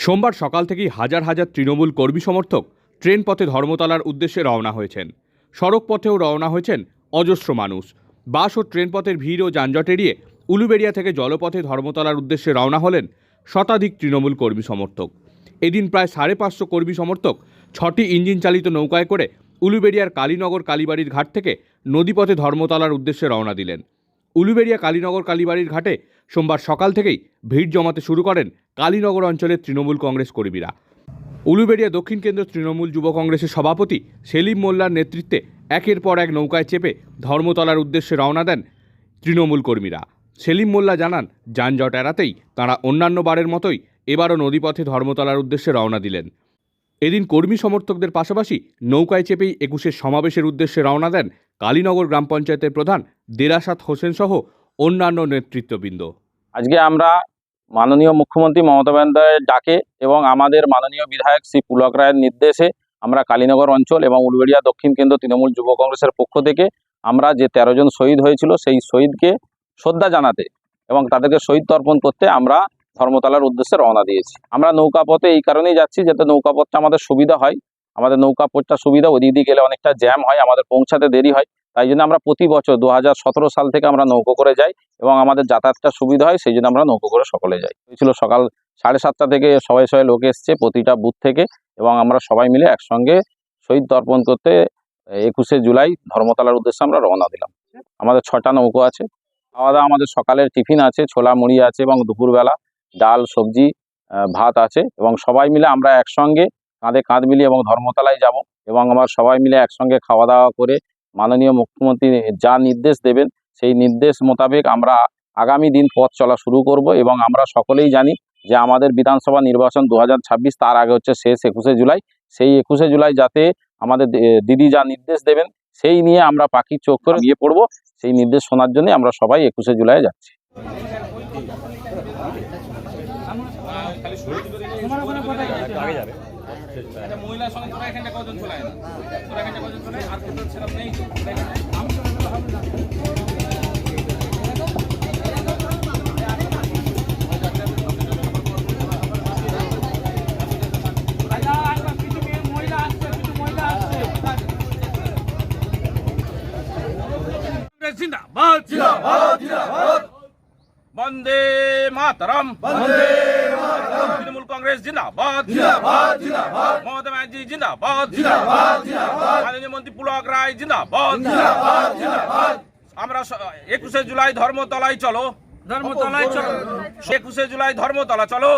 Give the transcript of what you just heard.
সোমবার সকাল থেকেই হাজার হাজার তৃণমূল কর্মী সমর্থক ট্রেন পথে ধর্মতলার উদ্দেশ্যে রওনা হয়েছেন। সড়ক পথেও রওনা হয়েছেন অজস্র মানুষ। বাস ও ট্রেন পথের ভিড় ও যানজট এড়িয়ে উলুবেড়িয়া থেকে জলপথে ধর্মতলার উদ্দেশ্যে রওনা হলেন শতাধিক তৃণমূল কর্মী সমর্থক। এদিন প্রায় 550 কর্মী সমর্থক 6টি ইঞ্জিন চালিত নৌকায় করে উলুবেড়িয়ার কালীনগর কালীবাড়ির ঘাট থেকে নদীপথে ধর্মতলার উদ্দেশ্যে রওনা দিলেন। উলুবেড়িয়া কালীনগর কালীবাড়ির ঘাটে সোমবার সকাল থেকেই ভিড় জমাতে শুরু করেন কালীনগর অঞ্চলের তৃণমূল কংগ্রেস কর্মীরা। উলুবেড়িয়া দক্ষিণ কেন্দ্র তৃণমূল যুব কংগ্রেসের সভাপতি সেলিম মোল্লার নেতৃত্বে একের পর এক নৌকায় চেপে ধর্মতলার উদ্দেশ্যে রওনা দেন তৃণমূল কর্মীরা। সেলিম মোল্লা জানান, যানজট এড়াতেই তাঁরা অন্যান্য বারের মতোই এবারও নদীপথে ধর্মতলার উদ্দেশ্যে রওনা দিলেন। এদিন কর্মী সমর্থকদের পাশাপাশি নৌকায় চেপেই 21 সমাবেশের উদ্দেশ্যে রওনা দেন কালীনগর গ্রাম পঞ্চায়েতের প্রধান দেরাসাত হোসেন সহ অন্যান্য নেতৃত্ববৃন্দ। আজকে আমরা মাননীয় মুখ্যমন্ত্রী মমতা বন্দ্যোপাধ্যায়ের ডাকে এবং আমাদের মাননীয় বিধায়ক শ্রী পুলক রায়ের নির্দেশে আমরা কালীনগর অঞ্চল এবং উলুবেড়িয়া দক্ষিণ কেন্দ্র তৃণমূল যুব কংগ্রেসের পক্ষ থেকে আমরা যে 13 জন শহীদ হয়েছিল সেই শহীদকে শ্রদ্ধা জানাতে এবং তাদেরকে শহীদ তর্পণ করতে আমরা ধর্মতলার উদ্দেশ্যে রওনা দিয়েছি। আমরা নৌকা পথে এই কারণেই যাচ্ছি যাতে নৌকা পথটা আমাদের সুবিধা হয়, আমাদের নৌকা পথটা সুবিধা, ওদিক দিয়ে গেলে অনেকটা জ্যাম হয়, আমাদের পৌঁছাতে দেরি হয়। তাই জন্য আমরা প্রতি বছর 2017 সাল থেকে আমরা নৌকো করে যাই এবং আমাদের যাতায়াতটা সুবিধা হয়, সেই জন্য আমরা নৌকো করে সকলে যাই। হয়েছিল সকাল 7:30 থেকে শয়ে শয়ে লোক এসছে প্রতিটা বুথ থেকে এবং আমরা সবাই মিলে একসঙ্গে শহীদ তর্পণ করতে 21 জুলাই ধর্মতলার উদ্দেশ্যে আমরা রওনা দিলাম। আমাদের 6টা নৌকো আছে। খাওয়া দাওয়া আমাদের সকালের টিফিন আছে, ছোলা মুড়ি আছে এবং দুপুরবেলা ডাল সবজি ভাত আছে এবং সবাই মিলে আমরা একসঙ্গে কাঁধে কাঁধ মিলিয়ে এবং ধর্মতলায় যাব এবং আমরা সবাই মিলে একসঙ্গে খাওয়া দাওয়া করে মাননীয় মুখ্যমন্ত্রী যা নির্দেশ দেবেন সেই নির্দেশ মোতাবেক আমরা আগামী দিন পথ চলা শুরু করব এবং আমরা সকলেই জানি যে আমাদের বিধানসভা নির্বাচন 2026, তার আগে হচ্ছে শেষ 21 জুলাই। সেই 21 জুলাই যাতে আমাদের দিদি যা নির্দেশ দেবেন সেই নিয়ে আমরা পাখির চোখ করে গিয়ে পড়ব, সেই নির্দেশ শোনার জন্য আমরা সবাই 21 জুলাই যাচ্ছি। जिंदाबाद जिंदाबाद जिंदाबाद वंदे मातरम तृणमूल कांग्रेस जिंदाबाद जिंदाबाद जिंदाबाद ममता बनर्जी जिंदाबाद जिंदाबाद जिंदाबाद माननीय मंत्री पुलक राय जिंदाबाद जिंदाबाद जिंदाबाद আমরা 21 জুলাই ধর্মতলায় চলো, ধর্মতলায় চলো, 21 জুলাই ধর্মতলা চলো।